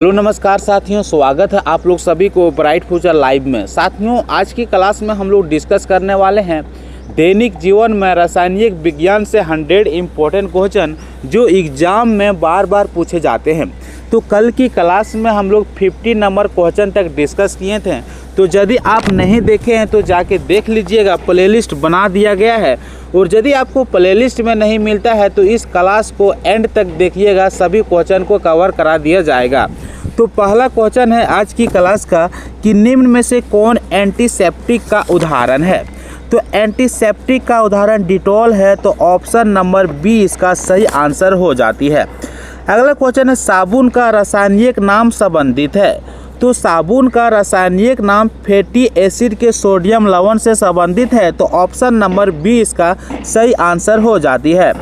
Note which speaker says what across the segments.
Speaker 1: Hello नमस्कार साथियों, स्वागत है आप लोग सभी को ब्राइट फ्यूचर लाइव में। साथियों, आज की क्लास में हम लोग डिस्कस करने वाले हैं दैनिक जीवन में रासायनिक विज्ञान से 100 इम्पोर्टेंट क्वेश्चन जो एग्ज़ाम में बार बार पूछे जाते हैं। तो कल की क्लास में हम लोग 50 नंबर क्वेश्चन तक डिस्कस किए थे। तो यदि आप नहीं देखे हैं तो जाके देख लीजिएगा, प्लेलिस्ट बना दिया गया है। और यदि आपको प्लेलिस्ट में नहीं मिलता है तो इस क्लास को एंड तक देखिएगा, सभी क्वेश्चन को कवर करा दिया जाएगा। तो पहला क्वेश्चन है आज की क्लास का कि निम्न में से कौन एंटीसेप्टिक का उदाहरण है। तो एंटीसेप्टिक का उदाहरण डिटॉल है, तो ऑप्शन नंबर बी इसका सही आंसर हो जाती है। अगला क्वेश्चन है साबुन का रासायनिक नाम संबंधित है। तो साबुन का रासायनिक नाम फैटी एसिड के सोडियम लवण से संबंधित है, तो ऑप्शन नंबर बी इसका सही आंसर हो जाती है।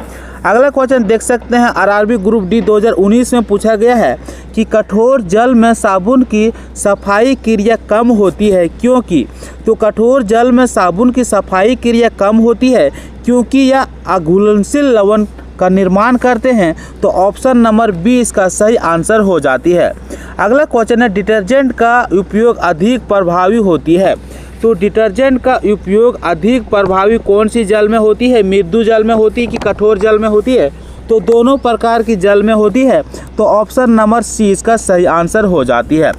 Speaker 1: अगला क्वेश्चन देख सकते हैं, आरआरबी ग्रुप डी 2019 में पूछा गया है कि कठोर जल में साबुन की सफाई क्रिया कम होती है क्योंकि। तो कठोर जल में साबुन की सफाई क्रिया कम होती है क्योंकि यह अघुलनशील लवण का निर्माण करते हैं, तो ऑप्शन नंबर बी इसका सही आंसर हो जाती है। अगला क्वेश्चन है डिटर्जेंट का उपयोग अधिक प्रभावी होती है। तो डिटर्जेंट का उपयोग अधिक प्रभावी कौन सी जल में होती है, मृदु जल में होती है कि कठोर जल में होती है। तो दोनों प्रकार की जल में होती है, तो ऑप्शन नंबर सी इसका सही आंसर हो जाती है।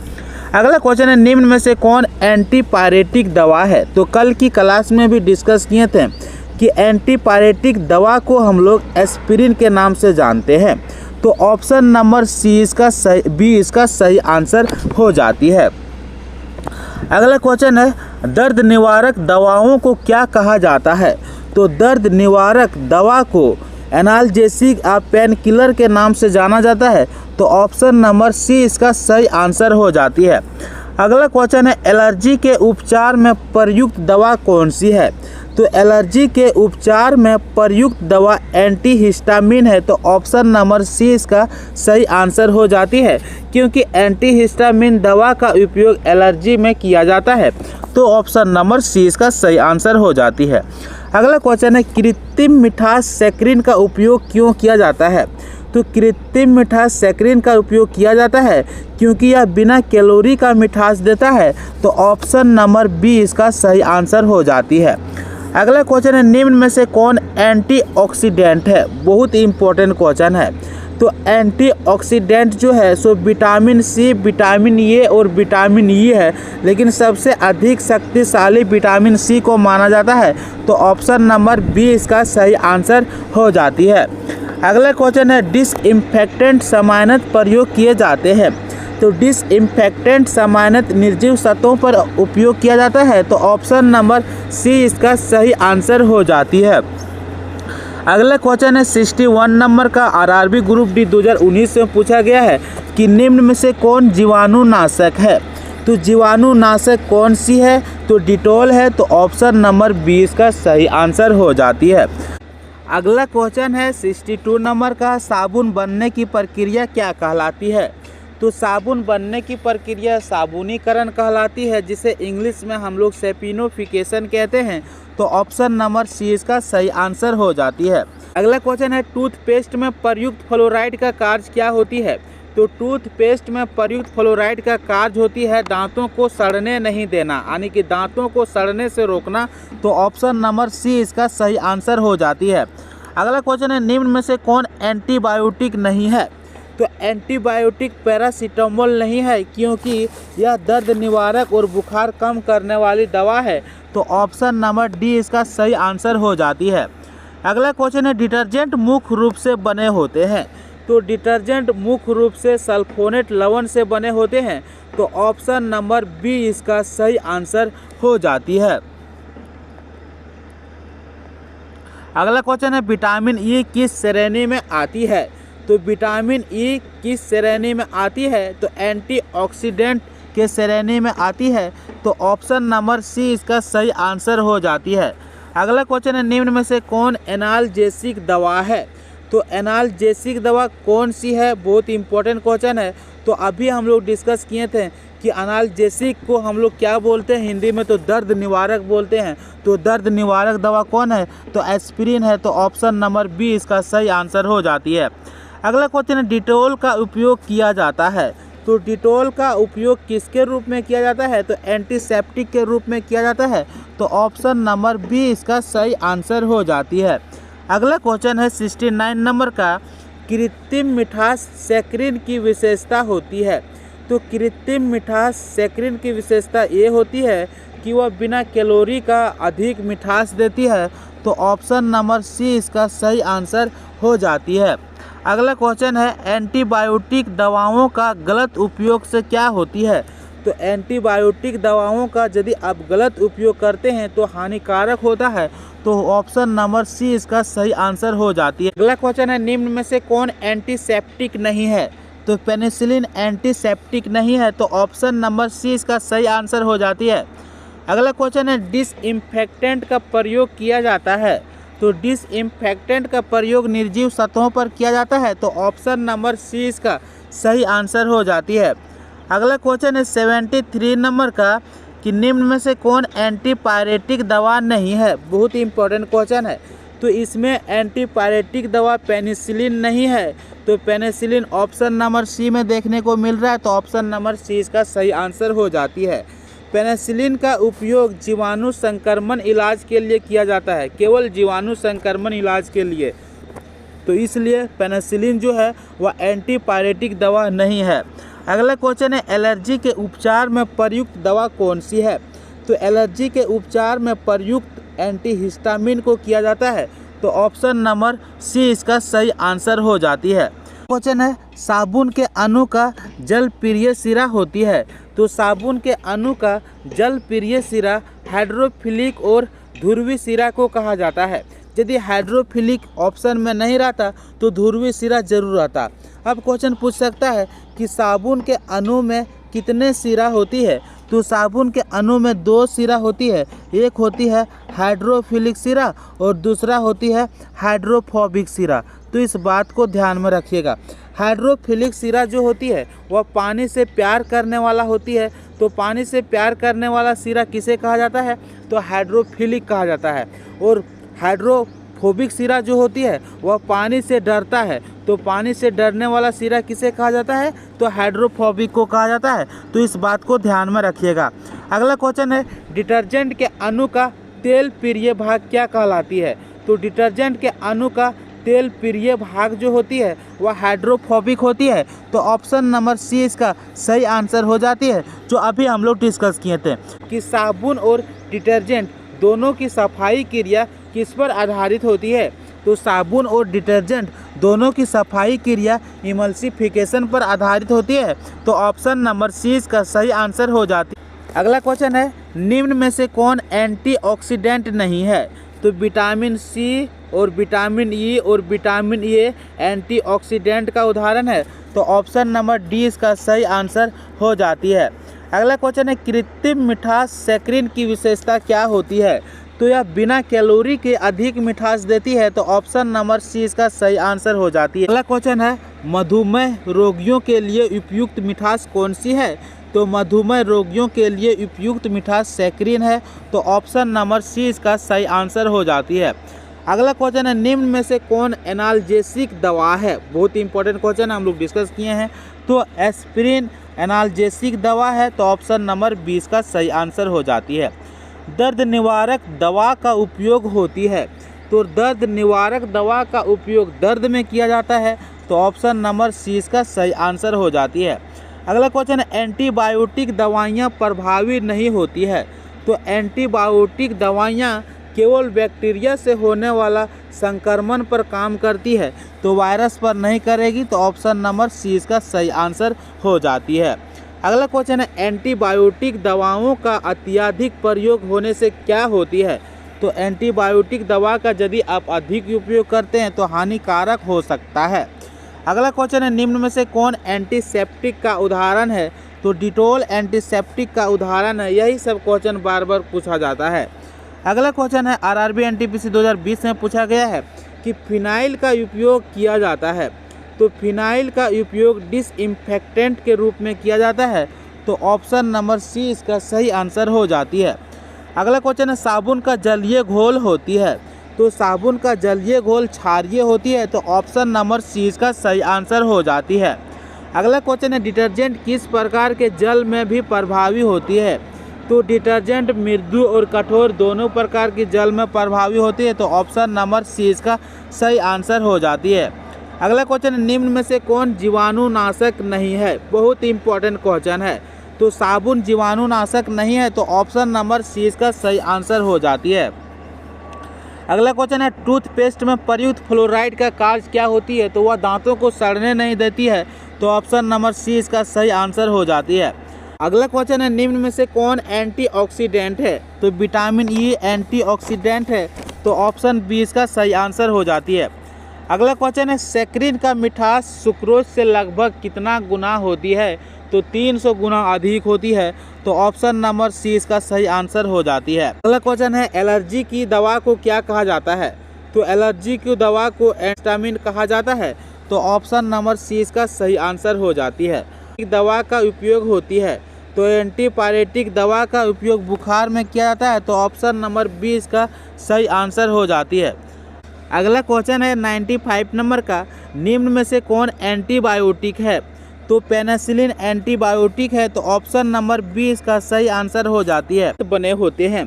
Speaker 1: अगला क्वेश्चन है निम्न में से कौन एंटीपायरेटिक दवा है। तो कल की क्लास में भी डिस्कस किए थे कि एंटीपायरेटिक दवा को हम लोग एस्पिरिन के नाम से जानते हैं, तो ऑप्शन नंबर सी इसका सही बी इसका सही आंसर हो जाती है। अगला क्वेश्चन है दर्द निवारक दवाओं को क्या कहा जाता है। तो दर्द निवारक दवा को एनाल्जेसिक या पेन किलर के नाम से जाना जाता है, तो ऑप्शन नंबर सी इसका सही आंसर हो जाती है। अगला क्वेश्चन है एलर्जी के उपचार में प्रयुक्त दवा कौन सी है। तो एलर्जी के उपचार में प्रयुक्त दवा एंटीहिस्टामिन है, तो ऑप्शन नंबर सी इसका सही आंसर हो जाती है क्योंकि एंटीहिस्टामिन दवा का उपयोग एलर्जी में किया जाता है, तो ऑप्शन नंबर सी इसका सही आंसर हो जाती है। अगला क्वेश्चन है कृत्रिम मिठास सैकरीन का उपयोग क्यों किया जाता है। तो कृत्रिम मिठास सैकरीन का उपयोग किया जाता है क्योंकि यह बिना कैलोरी का मिठास देता है, तो ऑप्शन नंबर बी इसका सही आंसर हो जाती है। अगला क्वेश्चन है निम्न में से कौन एंटीऑक्सीडेंट है। बहुत ही इंपॉर्टेंट क्वेश्चन है। तो एंटीऑक्सीडेंट जो है so vitamin C, vitamin A और विटामिन ई है, लेकिन सबसे अधिक शक्तिशाली विटामिन सी को माना जाता है, तो ऑप्शन नंबर बी इसका सही आंसर हो जाती है। अगला क्वेश्चन है डिसइंफेक्टेंट सामान्यतः प्रयोग किए जाते हैं। तो डिसइंफेक्टेंट सामान्यतः निर्जीव सतहों पर उपयोग किया जाता है, तो ऑप्शन नंबर सी इसका सही आंसर हो जाती है। अगला क्वेश्चन है 61 नंबर का, आरआरबी ग्रुप डी 2019 में पूछा गया है कि निम्न में से कौन जीवाणुनाशक है। तो जीवाणुनाशक कौन सी है। तो डिटॉल है, तो ऑप्शन नंबर बी इसका सही आंसर हो जाती है। अगला क्वेश्चन है 62 नंबर का, साबुन बनने की प्रक्रिया क्या कहलाती है। तो साबुन बनने की प्रक्रिया साबुनीकरण कहलाती है, जिसे इंग्लिश में हम लोग सैपिनोफिकेशन कहते हैं, तो ऑप्शन नंबर सी इसका सही आंसर हो जाती है। अगला क्वेश्चन है टूथपेस्ट में प्रयुक्त फ्लोराइड का कार्य क्या होती है। तो टूथपेस्ट में प्रयुक्त फ्लोराइड का कार्य होती है दांतों को सड़ने नहीं देना, यानी कि दांतों को सड़ने से रोकना, तो ऑप्शन नंबर सी इसका सही आंसर हो जाती है। अगला क्वेश्चन है निम्न में से कौन एंटीबायोटिक नहीं है। तो एंटीबायोटिक पैरासीटामोल नहीं है क्योंकि यह दर्द निवारक और बुखार कम करने वाली दवा है, तो ऑप्शन नंबर डी इसका सही आंसर हो जाती है। अगला क्वेश्चन है डिटर्जेंट मुख्य रूप से बने होते हैं। तो डिटर्जेंट मुख्य रूप से सल्फोनेट लवण से बने होते हैं, तो ऑप्शन नंबर बी इसका सही आंसर हो जाती है। अगला क्वेश्चन है विटामिन ई किस श्रेणी में आती है। तो विटामिन ई किस श्रेणी में आती है। तो एंटीऑक्सीडेंट के श्रेणी में आती है, तो ऑप्शन नंबर सी इसका सही आंसर हो जाती है। अगला क्वेश्चन है निम्न में से कौन एनाल्जेसिक दवा है। तो एनाल्जेसिक दवा कौन सी है, बहुत इंपॉर्टेंट क्वेश्चन है। तो अभी हम लोग डिस्कस किए थे कि एनाल्जेसिक को हम लोग क्या बोलते हैं हिंदी में, तो दर्द निवारक बोलते हैं। तो दर्द निवारक दवा कौन है, तो एस्पिरिन है, तो ऑप्शन नंबर बी इसका सही आंसर हो जाती है। अगला क्वेश्चन है डिटॉल का उपयोग किया जाता है। तो डिटॉल का उपयोग किसके रूप में किया जाता है? तो एंटीसेप्टिक के रूप में किया जाता है। तो ऑप्शन नंबर बी इसका सही आंसर हो जाती है। अगला क्वेश्चन है 69 नंबर का, कृत्रिम मिठास सैकरीन की विशेषता होती है। तो कृत्रिम मिठास सैकरीन की विशेषता ये होती है कि वह बिना कैलोरी का अधिक मिठास देती है। तो ऑप्शन नंबर सी इसका सही आंसर हो जाती है। अगला क्वेश्चन है एंटीबायोटिक दवाओं का गलत उपयोग से क्या होती है? तो एंटीबायोटिक दवाओं का यदि आप गलत उपयोग करते हैं तो हानिकारक होता है। तो ऑप्शन नंबर सी इसका सही आंसर हो जाती है। अगला क्वेश्चन है निम्न में से कौन एंटीसेप्टिक नहीं है? तो पेनिसिलिन एंटीसेप्टिक नहीं है। तो ऑप्शन नंबर सी इसका सही आंसर हो जाती है। अगला क्वेश्चन है डिसइंफेक्टेंट का प्रयोग किया जाता है। तो डिसइंफेक्टेंट का प्रयोग निर्जीव सतहों पर किया जाता है। तो ऑप्शन नंबर सी इसका सही आंसर हो जाती है। अगला क्वेश्चन है 73 नंबर का, कि निम्न में से कौन एंटीपायरेटिक दवा नहीं है? बहुत ही इंपॉर्टेंट क्वेश्चन है। तो इसमें एंटीपायरेटिक दवा पेनिसिलिन नहीं है। तो पेनिसिलिन ऑप्शन नंबर सी में देखने को मिल रहा है। तो ऑप्शन नंबर सी इसका सही आंसर हो जाती है। पेनिसिलिन का उपयोग जीवाणु संक्रमण इलाज के लिए किया जाता है, केवल जीवाणु संक्रमण इलाज के लिए। तो इसलिए पेनिसिलिन जो है वह एंटीपायरेटिक दवा नहीं है। अगला क्वेश्चन है एलर्जी के उपचार में प्रयुक्त दवा कौन सी है? तो एलर्जी के उपचार में प्रयुक्त एंटीहिस्टामिन को किया जाता है। तो ऑप्शन नंबर सी इसका सही आंसर हो जाती है। क्वेश्चन है साबुन के अणु का जलप्रिय सिरा होती है। तो साबुन के अणु का जलप्रिय सिरा हाइड्रोफिलिक और ध्रुवीय सिरा को कहा जाता है। यदि हाइड्रोफिलिक ऑप्शन में नहीं रहता तो ध्रुवीय सिरा जरूर रहता। अब क्वेश्चन पूछ सकता है कि साबुन के अणु में कितने सिरा होती है? तो साबुन के अणु में 2 सिरा होती है। एक होती है हाइड्रोफिलिक सिरा और दूसरा होती है हाइड्रोफोबिक सिरा। तो इस बात को ध्यान में रखिएगा। हाइड्रोफिलिक सिरा जो होती है वह पानी से प्यार करने वाला होती है। तो पानी से प्यार करने वाला सिरा किसे कहा जाता है? तो हाइड्रोफिलिक कहा जाता है। और हाइड्रोफोबिक सिरा जो होती है वह पानी से डरता है। तो पानी से डरने वाला सिरा किसे कहा जाता है? तो हाइड्रोफोबिक को कहा जाता है। तो इस बात को ध्यान में रखिएगा। अगला क्वेश्चन है डिटर्जेंट के अणु का तेल प्रिय भाग क्या कहलाती है? तो डिटर्जेंट के अणु का तेल प्रिय भाग जो होती है वह हाइड्रोफोबिक होती है। तो ऑप्शन नंबर सी इसका सही आंसर हो जाती है, जो अभी हम लोग डिस्कस किए थे कि साबुन और डिटर्जेंट दोनों की सफाई क्रिया किस पर आधारित होती है? तो साबुन और डिटर्जेंट दोनों की सफाई क्रिया इमल्सिफिकेशन पर आधारित होती है। तो ऑप्शन नंबर सी इसका सही आंसर हो जाती है। अगला क्वेश्चन है निम्न में से कौन एंटीऑक्सीडेंट नहीं है? तो विटामिन सी और विटामिन ई और विटामिन ए एंटीऑक्सीडेंट का उदाहरण है। तो ऑप्शन नंबर डी इसका सही आंसर हो जाती है। अगला क्वेश्चन है कृत्रिम मिठास सैकरीन की विशेषता क्या होती है? तो यह बिना कैलोरी के अधिक मिठास देती है। तो ऑप्शन नंबर सी इसका सही आंसर हो जाती है। अगला क्वेश्चन है मधुमेह रोगियों के लिए उपयुक्त मिठास कौन सी है? तो मधुमेह रोगियों के लिए उपयुक्त मिठास सैकरीन है। तो ऑप्शन नंबर सी इसका सही आंसर हो जाती है। अगला क्वेश्चन है निम्न में से कौन एनाल्जेसिक दवा है? बहुत ही इंपॉर्टेंट क्वेश्चन हम लोग डिस्कस किए हैं। तो एस्पिरिन एनाल्जेसिक दवा है। तो ऑप्शन नंबर 20 का सही आंसर हो जाती है। दर्द निवारक दवा का उपयोग होती है। तो दर्द निवारक दवा का उपयोग दर्द में किया जाता है। तो ऑप्शन नंबर सी इसका सही आंसर हो जाती है। अगला क्वेश्चन है एंटीबायोटिक दवाइयाँ प्रभावी नहीं होती है। तो एंटीबायोटिक दवाइयाँ केवल बैक्टीरिया से होने वाला संक्रमण पर काम करती है, तो वायरस पर नहीं करेगी। तो ऑप्शन नंबर सी इसका सही आंसर हो जाती है। अगला क्वेश्चन है एंटीबायोटिक दवाओं का अत्यधिक प्रयोग होने से क्या होती है? तो एंटीबायोटिक दवा का यदि आप अधिक उपयोग करते हैं तो हानिकारक हो सकता है। अगला क्वेश्चन है निम्न में से कौन एंटीसेप्टिक का उदाहरण है? तो डिटॉल एंटीसेप्टिक का उदाहरण है। यही सब क्वेश्चन बार बार पूछा जाता है। अगला क्वेश्चन है आरआरबी एनटीपीसी 2020 में पूछा गया है कि फिनाइल का उपयोग किया जाता है। तो फिनाइल का उपयोग डिसइंफेक्टेंट के रूप में किया जाता है। तो ऑप्शन नंबर सी इसका सही आंसर हो जाती है। अगला क्वेश्चन है साबुन का जलीय घोल होती है। तो साबुन का जलीय घोल क्षारीय होती है। तो ऑप्शन नंबर सी इसका सही आंसर हो जाती है। अगला क्वेश्चन है डिटर्जेंट किस प्रकार के जल में भी प्रभावी होती है। तो डिटर्जेंट मृदु और कठोर दोनों प्रकार की जल में प्रभावी होती है। तो ऑप्शन नंबर सी इसका सही आंसर हो जाती है। अगला क्वेश्चन है निम्न में से कौन जीवाणुनाशक नहीं है। बहुत इंपॉर्टेंट क्वेश्चन है। तो साबुन जीवाणुनाशक नहीं है। तो ऑप्शन नंबर सी इसका सही आंसर हो जाती है। अगला क्वेश्चन है टूथपेस्ट में प्रयुक्त फ्लोराइड का कार्य क्या होती है। तो वह दांतों को सड़ने नहीं देती है। तो ऑप्शन नंबर सी इसका सही आंसर हो जाती है। अगला क्वेश्चन है निम्न में से कौन एंटीऑक्सीडेंट है। तो विटामिन ई एंटीऑक्सीडेंट है। तो ऑप्शन बी इसका सही आंसर हो जाती है। अगला क्वेश्चन है सैकरीन का मिठास सुक्रोज से लगभग कितना गुना होती है। तो 300 गुना अधिक होती है। तो ऑप्शन नंबर सी इसका सही आंसर हो जाती है। अगला क्वेश्चन है एलर्जी की दवा को क्या कहा जाता है। तो एलर्जी की दवा को एंटामिन कहा जाता है। तो ऑप्शन नंबर सी इसका सही आंसर हो जाती है। दवा का उपयोग होती है। तो एंटीपायरेटिक दवा का उपयोग बुखार में किया जाता है। तो ऑप्शन नंबर बी इसका सही आंसर हो जाती है। अगला क्वेश्चन है 95 नंबर का निम्न में से कौन एंटीबायोटिक है। तो पेनिसिलिन एंटीबायोटिक है। तो ऑप्शन नंबर बी इसका सही आंसर हो जाती है। बने होते हैं।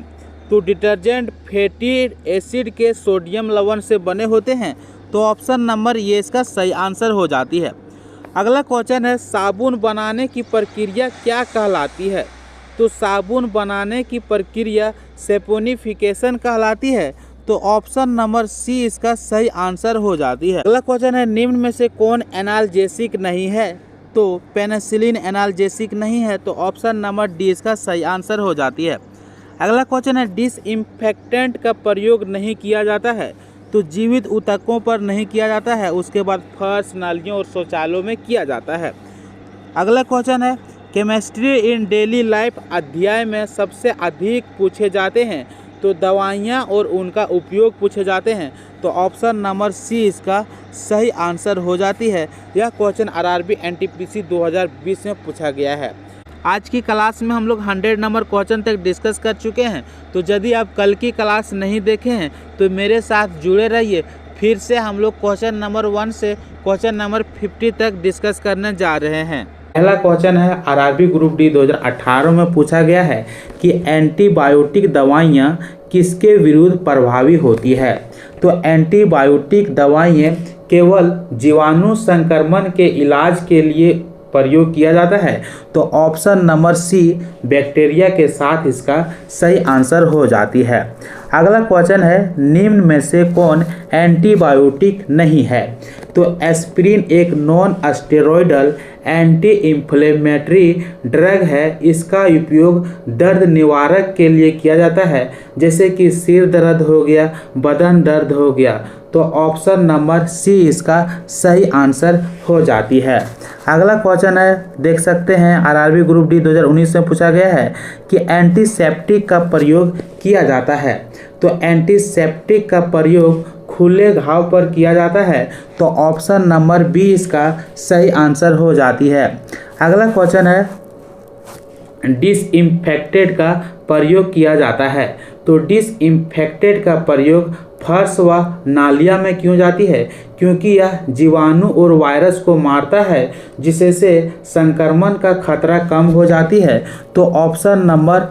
Speaker 1: तो डिटर्जेंट फैटी एसिड के सोडियम लवण से बने होते हैं। तो ऑप्शन नंबर ये इसका सही आंसर हो जाती है। अगला क्वेश्चन है साबुन बनाने की प्रक्रिया क्या कहलाती है। तो साबुन बनाने की प्रक्रिया सैपोनिफिकेशन कहलाती है। तो ऑप्शन नंबर सी इसका सही आंसर हो जाती है। अगला क्वेश्चन है निम्न में से कौन एनाल्जेसिक नहीं है। तो पेनिसिलिन एनाल्जेसिक नहीं है। तो ऑप्शन नंबर डी इसका सही आंसर हो जाती है। अगला क्वेश्चन है डिसइंफेक्टेंट का प्रयोग नहीं किया जाता है। तो जीवित ऊतकों पर नहीं किया जाता है। उसके बाद फर्श नालियों और शौचालयों में किया जाता है। अगला क्वेश्चन है केमिस्ट्री इन डेली लाइफ अध्याय में सबसे अधिक पूछे जाते हैं। तो दवाइयाँ और उनका उपयोग पूछे जाते हैं। तो ऑप्शन नंबर सी इसका सही आंसर हो जाती है। यह क्वेश्चन आरआरबी एनटीपीसी 2020 में पूछा गया है। आज की क्लास में हम लोग 100 नंबर क्वेश्चन तक डिस्कस कर चुके हैं। तो यदि आप कल की क्लास नहीं देखे हैं तो मेरे साथ जुड़े रहिए। फिर से हम लोग क्वेश्चन नंबर 1 से क्वेश्चन नंबर 50 तक डिस्कस करने जा रहे हैं। पहला क्वेश्चन है आरआरबी ग्रुप डी 2018 में पूछा गया है कि एंटीबायोटिक दवाइयाँ किसके विरुद्ध प्रभावी होती है। तो एंटीबायोटिक दवाइयाँ केवल जीवाणु संक्रमण के इलाज के लिए प्रयोग किया जाता है। तो ऑप्शन नंबर सी बैक्टीरिया के साथ इसका सही आंसर हो जाती है। अगला क्वेश्चन है निम्न में से कौन एंटीबायोटिक नहीं है। तो एस्पिरिन एक non steroidal anti inflammatory drug है। इसका उपयोग दर्द निवारक के लिए किया जाता है, जैसे कि सिर दर्द हो गया, बदन दर्द हो गया। तो ऑप्शन नंबर सी इसका सही आंसर हो जाती है। अगला क्वेश्चन है देख सकते हैं आरआरबी ग्रुप डी 2019 में पूछा गया है कि एंटीसेप्टिक का प्रयोग किया जाता है। तो एंटीसेप्टिक का प्रयोग खुले घाव पर किया जाता है। तो ऑप्शन नंबर बी इसका सही आंसर हो जाती है। अगला क्वेश्चन है डिसइंफेक्टेड का प्रयोग किया जाता है। तो डिसइंफेक्टेड का प्रयोग फर्श व नालियाँ में क्यों जाती है, क्योंकि यह जीवाणु और वायरस को मारता है, जिससे से संक्रमण का खतरा कम हो जाती है। तो ऑप्शन नंबर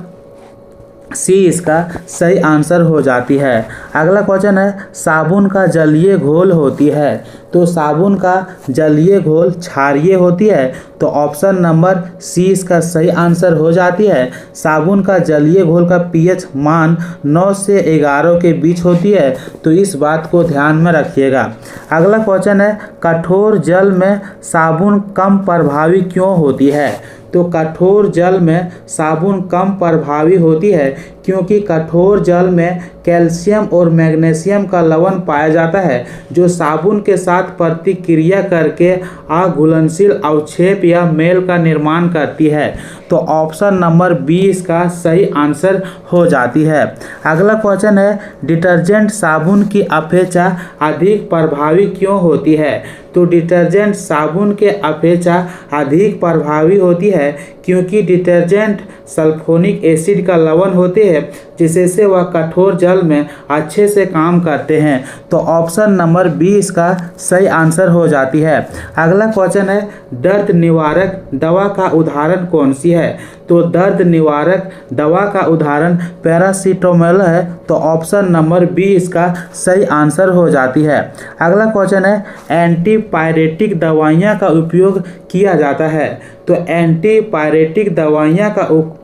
Speaker 1: सी इसका सही आंसर हो जाती है। अगला क्वेश्चन है साबुन का जलीय घोल होती है। तो साबुन का जलीय घोल क्षारीय होती है। तो ऑप्शन नंबर सी इसका सही आंसर हो जाती है। साबुन का जलीय घोल का पीएच मान 9 से 11 के बीच होती है। तो इस बात को ध्यान में रखिएगा। अगला क्वेश्चन है कठोर जल में साबुन कम प्रभावी क्यों होती है। तो कठोर जल में साबुन कम प्रभावी होती है क्योंकि कठोर जल में कैल्शियम और मैग्नीशियम का लवण पाया जाता है, जो साबुन के साथ प्रतिक्रिया करके अघुलनशील अवक्षेप या मेल का निर्माण करती है। तो ऑप्शन नंबर बी इसका सही आंसर हो जाती है। अगला क्वेश्चन है डिटर्जेंट साबुन की अपेक्षा अधिक प्रभावी क्यों होती है। तो डिटर्जेंट साबुन के अपेक्षा अधिक प्रभावी होती है क्योंकि डिटर्जेंट सल्फोनिक एसिड का लवण होते हैं, है जिससे वह कठोर जल में अच्छे से काम करते हैं। तो ऑप्शन नंबर बी इसका सही आंसर हो जाती है। अगला क्वेश्चन है दर्द निवारक दवा का उदाहरण कौन सी है? तो दर्द निवारक दवा का उदाहरण पैरासीटामोल है। तो ऑप्शन नंबर बी इसका सही आंसर हो जाती है। अगला क्वेश्चन है एंटीपायरेटिक दवाइयाँ का उपयोग किया जाता है। तो एंटीपायरेटिक दवाइयाँ का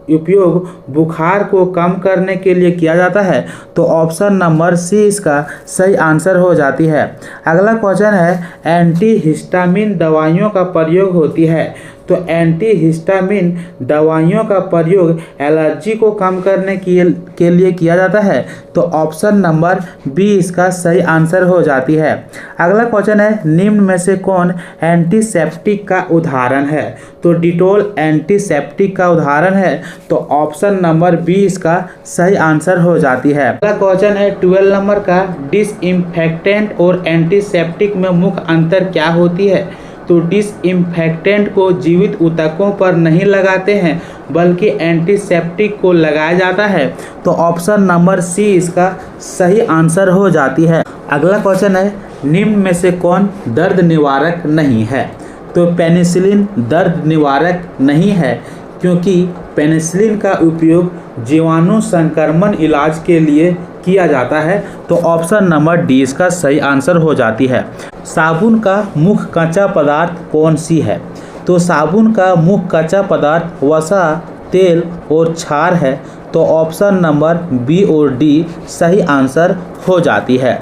Speaker 1: उपयोग बुखार को कम करने के लिए किया जाता है। तो ऑप्शन नंबर सी इसका सही आंसर हो जाती है। अगला क्वेश्चन है एंटीहिस्टामिन दवाइयों का प्रयोग होती है। तो एंटीहिस्टामिन दवाइयों का प्रयोग एलर्जी को कम करने के लिए किया जाता है। तो ऑप्शन नंबर बी इसका सही आंसर हो जाती है। अगला क्वेश्चन है निम्न में से कौन एंटीसेप्टिक का उदाहरण है? तो डिटॉल एंटीसेप्टिक का उदाहरण है। तो ऑप्शन नंबर बी इसका सही आंसर हो जाती है। अगला क्वेश्चन है 12 नंबर का डिसइंफेक्टेंट और एंटीसेप्टिक में मुख्य अंतर क्या होती है? तो डिसइंफेक्टेंट को जीवित ऊतकों पर नहीं लगाते हैं बल्कि एंटीसेप्टिक को लगाया जाता है। तो ऑप्शन नंबर सी इसका सही आंसर हो जाती है। अगला क्वेश्चन है निम्न में से कौन दर्द निवारक नहीं है? तो पेनिसिलिन दर्द निवारक नहीं है क्योंकि पेनिसिलिन का उपयोग जीवाणु संक्रमण इलाज के लिए किया जाता है। तो ऑप्शन नंबर डी इसका सही आंसर हो जाती है। साबुन का मुख्य कच्चा पदार्थ कौन सी है? तो साबुन का मुख्य कच्चा पदार्थ वसा, तेल और क्षार है। तो ऑप्शन नंबर बी और डी सही आंसर हो जाती है।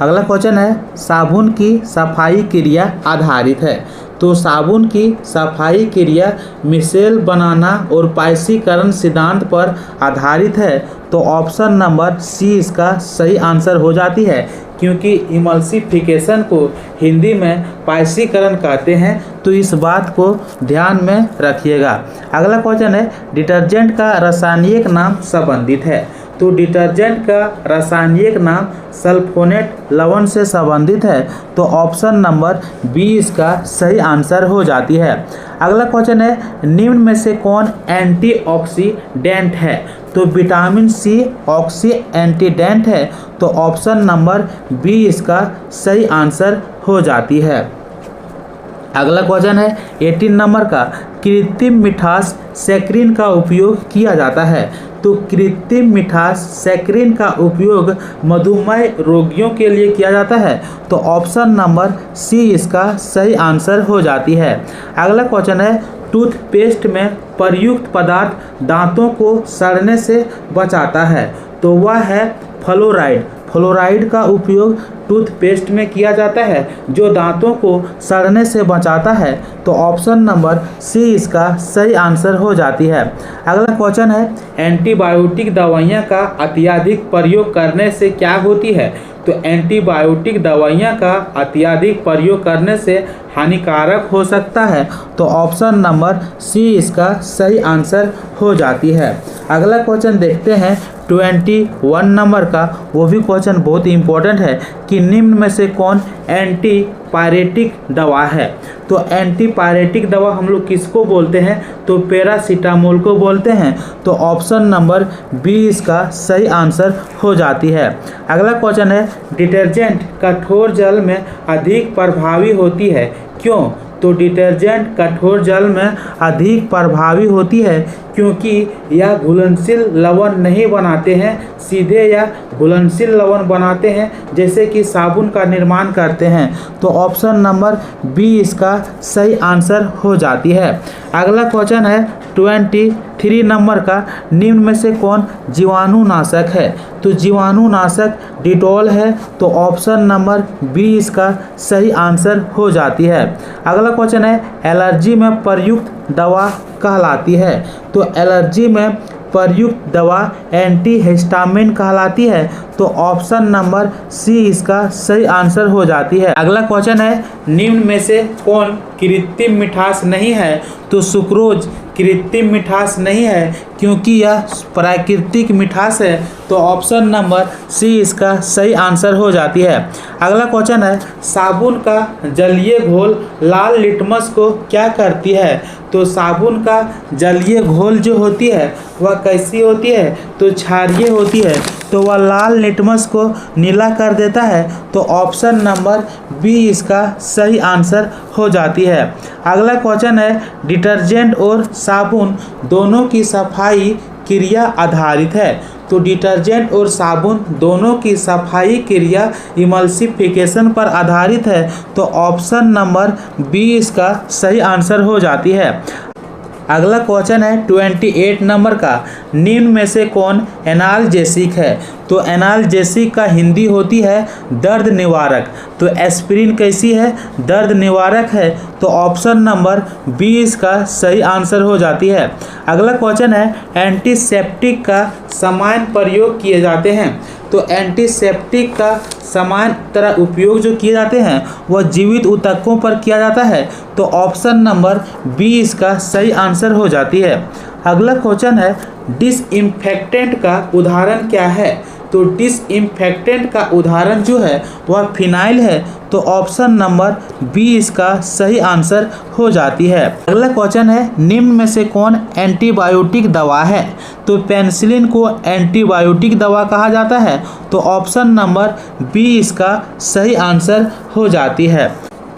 Speaker 1: अगला क्वेश्चन है साबुन की सफाई क्रिया आधारित है। तो साबुन की सफाई क्रिया मिशेल बनाना और पाइसीकरण सिद्धांत पर आधारित है। तो ऑप्शन नंबर सी इसका सही आंसर हो जाती है क्योंकि इमल्सिफिकेशन को हिंदी में पाइसीकरण कहते हैं। तो इस बात को ध्यान में रखिएगा। अगला क्वेश्चन है डिटर्जेंट का रासायनिक नाम संबंधित है। तो डिटर्जेंट का रासायनिक नाम सल्फोनेट लवण से संबंधित है। तो ऑप्शन नंबर बी इसका सही आंसर हो जाती है। अगला क्वेश्चन है निम्न में से कौन एंटीऑक्सीडेंट है? तो विटामिन सी ऑक्सी एंटीडेंट है। तो ऑप्शन नंबर बी इसका सही आंसर हो जाती है। अगला क्वेश्चन है 18 नंबर का कृत्रिम मिठास सैकरीन का उपयोग किया जाता है। तो कृत्रिम मिठास सैकरीन का उपयोग मधुमेह रोगियों के लिए किया जाता है। तो ऑप्शन नंबर सी इसका सही आंसर हो जाती है। अगला क्वेश्चन है टूथपेस्ट में प्रयुक्त पदार्थ दांतों को सड़ने से बचाता है। तो वह है फ्लोराइड। फ्लोराइड का उपयोग टूथपेस्ट में किया जाता है जो दांतों को सड़ने से बचाता है। तो ऑप्शन नंबर सी इसका सही आंसर हो जाती है। अगला क्वेश्चन है एंटीबायोटिक दवाइयाँ का अत्यधिक प्रयोग करने से क्या होती है? तो एंटीबायोटिक दवाइयाँ का अत्यधिक प्रयोग करने से हानिकारक हो सकता है। तो ऑप्शन नंबर सी इसका सही आंसर हो जाती है। अगला क्वेश्चन देखते हैं 21 नंबर का। वो भी क्वेश्चन बहुत ही इंपॉर्टेंट है कि निम्न में से कौन एंटीपायरेटिक दवा है? तो एंटीपायरेटिक दवा हम लोग किसको बोलते हैं? तो पैरासीटामोल को बोलते हैं। तो ऑप्शन नंबर बी इसका सही आंसर हो जाती है। अगला क्वेश्चन है डिटर्जेंट कठोर जल में अधिक प्रभावी होती है, क्यों? तो डिटर्जेंट कठोर जल में अधिक प्रभावी होती है क्योंकि यह घुलनशील लवण नहीं बनाते हैं, सीधे यह घुलनशील लवण बनाते हैं जैसे कि साबुन का निर्माण करते हैं। तो ऑप्शन नंबर बी इसका सही आंसर हो जाती है। अगला क्वेश्चन है 23 नंबर का निम्न में से कौन जीवाणुनाशक है? तो जीवाणुनाशक डिटॉल है। तो ऑप्शन नंबर बी इसका सही आंसर हो जाती है। अगला क्वेश्चन है एलर्जी में प्रयुक्त दवा कहलाती है। तो एलर्जी में प्रयुक्त दवा एंटीहिस्टामिन कहलाती है। तो ऑप्शन नंबर सी इसका सही आंसर हो जाती है। अगला क्वेश्चन है, निम्न में से कौन कृत्रिम मिठास नहीं है? तो सुक्रोज कृत्रिम मिठास नहीं है क्योंकि यह प्राकृतिक मिठास है, तो ऑप्शन नंबर सी इसका सही आंसर हो जाती है। अगला क्वेश्चन है, साबुन का जलीय घोल लाल लिटमस को क्या करती है? तो साबुन का जलीय घोल जो होती है वह कैसी होती है? तो क्षारीय होती है, तो वह लाल लिटमस को नीला कर देता है, तो ऑप्शन नंबर बी इसका सही आंसर हो जाती है। अगला क्वेश्चन है, डिटर्जेंट और साबुन दोनों की सफाई क्रिया आधारित है, तो डिटर्जेंट और साबुन दोनों की सफाई क्रिया इमल्सिफिकेशन पर आधारित है, तो ऑप्शन नंबर बी इसका सही आंसर हो जाती है। अगला क्वेश्चन है 28 नंबर का, निम्न में से कौन एनाल्जेसिक है? तो एनाल्जेसिक का हिंदी होती है दर्द निवारक, तो एस्पिरिन कैसी है? दर्द निवारक है, तो ऑप्शन नंबर बी इसका सही आंसर हो जाती है। अगला क्वेश्चन है, एंटीसेप्टिक का सामान्य प्रयोग किए जाते हैं, तो एंटीसेप्टिक का समान तरह उपयोग जो किए जाते हैं वह जीवित ऊतकों पर किया जाता है, तो ऑप्शन नंबर बी इसका सही आंसर हो जाती है। अगला क्वेश्चन है, डिसइंफेक्टेंट का उदाहरण क्या है? तो डिसइंफेक्टेंट का उदाहरण जो है वह फिनाइल है, तो ऑप्शन नंबर बी इसका सही आंसर हो जाती है। अगला क्वेश्चन है, निम्न में से कौन एंटीबायोटिक दवा है? तो पेनिसिलिन को एंटीबायोटिक दवा कहा जाता है, तो ऑप्शन नंबर बी इसका सही आंसर हो जाती है।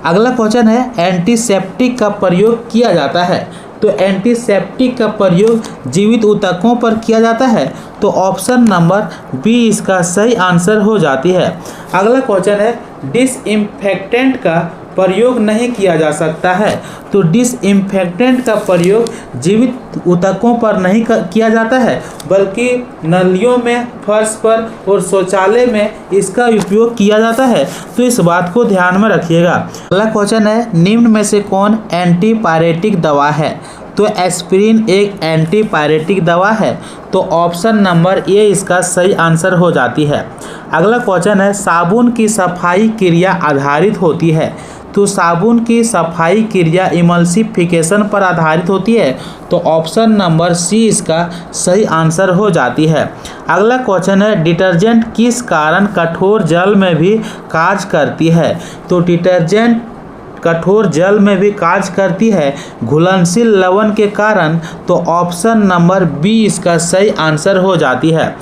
Speaker 1: अगला क्वेश्चन है, एंटीसेप्टिक का प्रयोग किया जाता है, तो एंटीसेप्टिक का प्रयोग जीवित ऊतकों पर किया जाता है, तो ऑप्शन नंबर बी इसका सही आंसर हो जाती है। अगला क्वेश्चन है, डिसइंफेक्टेंट का प्रयोग नहीं किया जा सकता है, तो डिसइंफेक्टेंट का प्रयोग जीवित ऊतकों पर नहीं किया जाता है, बल्कि नलियों में, फर्श पर और शौचालय में इसका उपयोग किया जाता है, तो इस बात को ध्यान में रखिएगा। अगला क्वेश्चन है, निम्न में से कौन एंटीपायरेटिक दवा है? तो एस्पिरिन एक एंटीपायरेटिक दवा है, तो ऑप्शन नंबर ए इसका सही आंसर हो जाती है। अगला क्वेश्चन है, साबुन की सफाई क्रिया आधारित होती है, तो साबुन की सफाई क्रिया इमल्सिफिकेशन पर आधारित होती है, तो ऑप्शन नंबर सी इसका सही आंसर हो जाती है। अगला क्वेश्चन है, डिटर्जेंट किस कारण कठोर जल में भी कार्य करती है? तो डिटर्जेंट कठोर जल में भी कार्य करती है घुलनशील लवण के कारण, तो ऑप्शन नंबर बी इसका सही आंसर हो जाती है।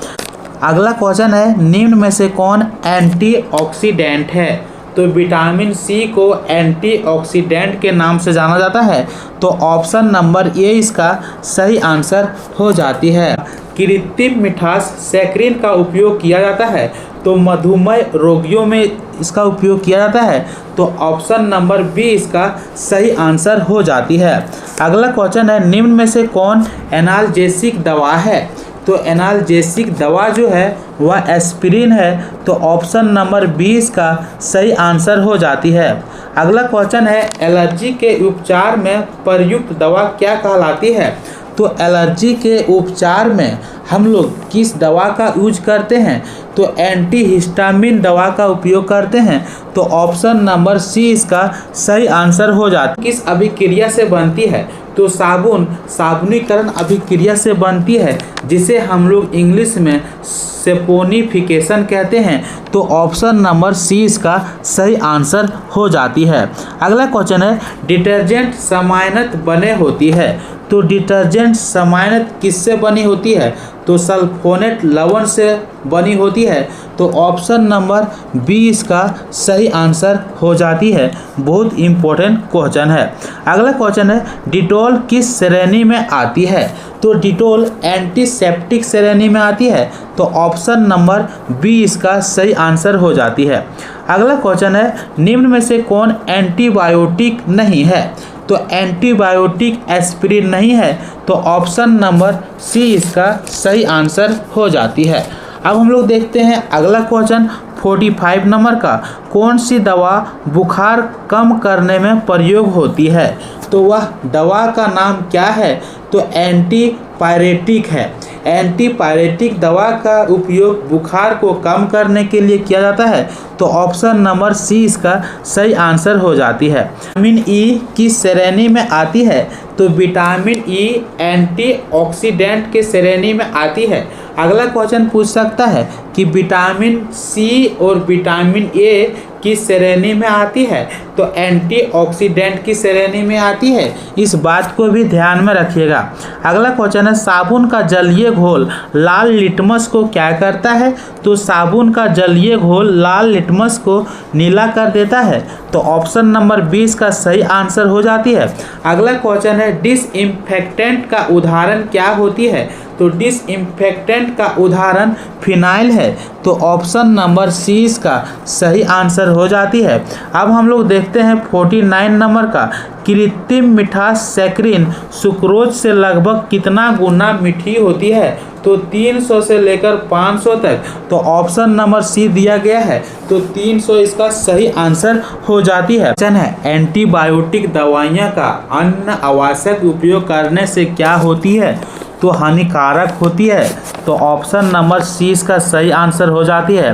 Speaker 1: अगला क्वेश्चन है, निम्न में से कौन एंटीऑक्सीडेंट है? तो विटामिन सी को एंटीऑक्सीडेंट के नाम से जाना जाता है, तो ऑप्शन नंबर ए इसका सही आंसर हो जाती है। कृत्रिम मिठास सैकरीन का उपयोग किया जाता है, तो मधुमेह रोगियों में इसका उपयोग किया जाता है, तो ऑप्शन नंबर बी इसका सही आंसर हो जाती है। अगला क्वेश्चन है, निम्न में से कौन एनाल्जेसिक दवा है? तो एनाल्जेसिक दवा जो है वह एस्पिरिन है, तो ऑप्शन नंबर 20 का सही आंसर हो जाती है। अगला क्वेश्चन है, एलर्जी के उपचार में प्रयुक्त दवा क्या कहलाती है? तो एलर्जी के उपचार में हम लोग किस दवा का यूज करते हैं? तो एंटीहिस्टामिन दवा का उपयोग करते हैं, तो ऑप्शन नंबर सी इसका सही आंसर हो जाता है। किस अभिक्रिया से बनती है? तो साबुन साबुनीकरण अभिक्रिया से बनती है, जिसे हम लोग इंग्लिश में सेपोनिफिकेशन कहते हैं, तो ऑप्शन नंबर सी इसका सही आंसर हो जाती है। अगला क्वेश्चन है, डिटर्जेंट समायनत बने होती है, तो डिटर्जेंट समायनत किससे बनी होती है? तो सल्फोनेट लवण से बनी होती है, तो ऑप्शन नंबर बी इसका सही आंसर हो जाती है। बहुत इम्पोर्टेंट क्वेश्चन है। अगला क्वेश्चन है, डिटॉल किस श्रेणी में आती है? तो डिटॉल एंटीसेप्टिक श्रेणी में आती है, तो ऑप्शन नंबर बी इसका सही आंसर हो जाती है। अगला क्वेश्चन है, निम्न में से कौन एंटीबायोटिक नहीं है? तो एंटीबायोटिक एस्पिरिन नहीं है, तो ऑप्शन नंबर सी इसका सही आंसर हो जाती है। अब हम लोग देखते हैं अगला क्वेश्चन 45 नंबर का, कौन सी दवा बुखार कम करने में प्रयोग होती है? तो वह दवा का नाम क्या है? तो एंटीपायरेटिक है। एंटीपायरेटिक दवा का उपयोग बुखार को कम करने के लिए किया जाता है? तो ऑप्शन नंबर सी इसका सही आंसर हो जाती है। विटामिन ई किस श्रेणी में आती है? तो विटामिन ई एंटीऑक्सीडेंट के श्रेणी में आती है। अगला क्वेश्चन पूछ सकता है कि विटामिन सी और विटामिन ए किस श्रेणी में आती है? तो एंटीऑक्सीडेंट की श्रेणी में आती है। इस बात को भी ध्यान में रखिएगा। अगला क्वेश्चन है साबुन का जलीय घोल लाल लिटमस को क्या करता है? तो साबुन का जलीय घोल लाल लिटमस को नीला कर देता है। तो ऑप्शन नंबर 20 का सही आंसर हो जाती है। अगला क्वेश्चन है डिसइंफेक्टेंट का उदाहरण क्या होती है? तो डिसइंफेक्टेंट का उदाहरण फिनाइल है। तो ऑप्शन नंबर सी इसका सही आंसर हो जाती है। अब हम लोग देखते हैं 49 नंबर का कृत्रिम मिठास सैकरीन सुक्रोज से लगभग कितना गुना मीठी होती है? तो 300 से लेकर 500 तक। तो ऑप्शन नंबर सी दिया गया है, तो 300 इसका सही आंसर हो जाती है। क्वेश्चन है एंटीबायोटिक दवाइयाँ का अनावश्यक उपयोग करने से क्या होती है? तो हानिकारक होती है। तो ऑप्शन नंबर सी इसका सही आंसर हो जाती है।